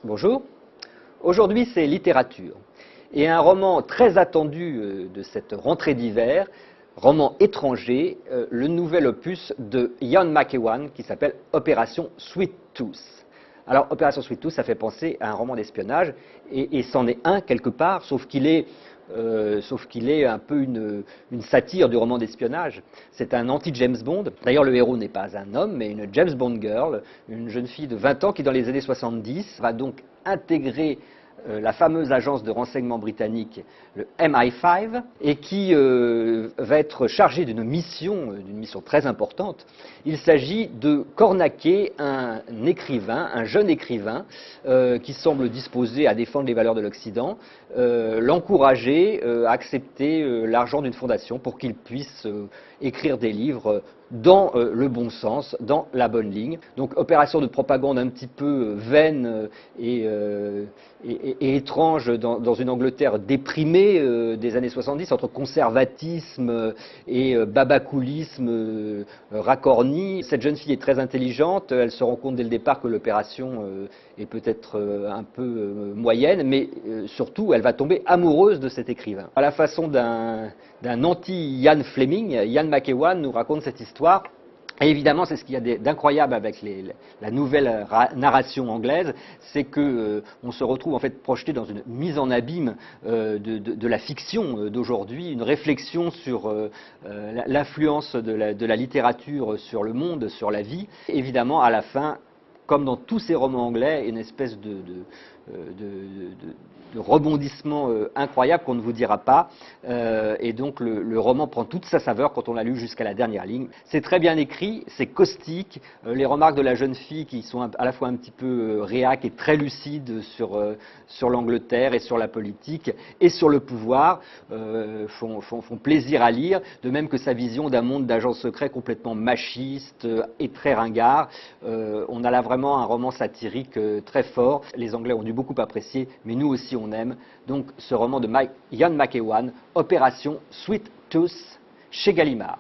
Bonjour, aujourd'hui c'est littérature et un roman très attendu de cette rentrée d'hiver, roman étranger, le nouvel opus de Ian McEwan qui s'appelle Opération Sweet Tooth. Alors Opération Sweet Tooth, ça fait penser à un roman d'espionnage et c'en est un quelque part, sauf qu'il est un peu une satire du roman d'espionnage. C'est un anti-James Bond. D'ailleurs, le héros n'est pas un homme, mais une James Bond girl, une jeune fille de 20 ans qui, dans les années 70, va donc intégrer la fameuse agence de renseignement britannique, le MI5, et qui va être chargée d'une mission très importante. Il s'agit de cornaquer un écrivain, un jeune écrivain, qui semble disposé à défendre les valeurs de l'Occident, l'encourager à accepter l'argent d'une fondation pour qu'il puisse écrire des livres dans le bon sens, dans la bonne ligne. Donc opération de propagande un petit peu vaine et étrange dans une Angleterre déprimée des années 70, entre conservatisme et babacoulisme racorni. Cette jeune fille est très intelligente, elle se rend compte dès le départ que l'opération est peut-être un peu moyenne, mais surtout elle va tomber amoureuse de cet écrivain. À la façon d'un anti-Ian Fleming, Ian McEwan nous raconte cette histoire. Et évidemment, c'est ce qu'il y a d'incroyable avec la nouvelle narration anglaise, c'est qu'on se retrouve en fait projeté dans une mise en abîme de la fiction d'aujourd'hui, une réflexion sur l'influence de la littérature sur le monde, sur la vie. Évidemment, à la fin, comme dans tous ces romans anglais, une espèce de rebondissement incroyable qu'on ne vous dira pas. Et donc le roman prend toute sa saveur quand on l'a lu jusqu'à la dernière ligne. C'est très bien écrit, c'est caustique. Les remarques de la jeune fille qui sont à la fois un petit peu réac et très lucides sur l'Angleterre et sur la politique et sur le pouvoir font plaisir à lire, de même que sa vision d'un monde d'agents secrets complètement machiste et très ringard. On a là vraiment un roman satirique très fort. Les Anglais ont dû beaucoup apprécier, mais nous aussi on aime. Donc ce roman de Ian McEwan, Opération Sweet Tooth, chez Gallimard.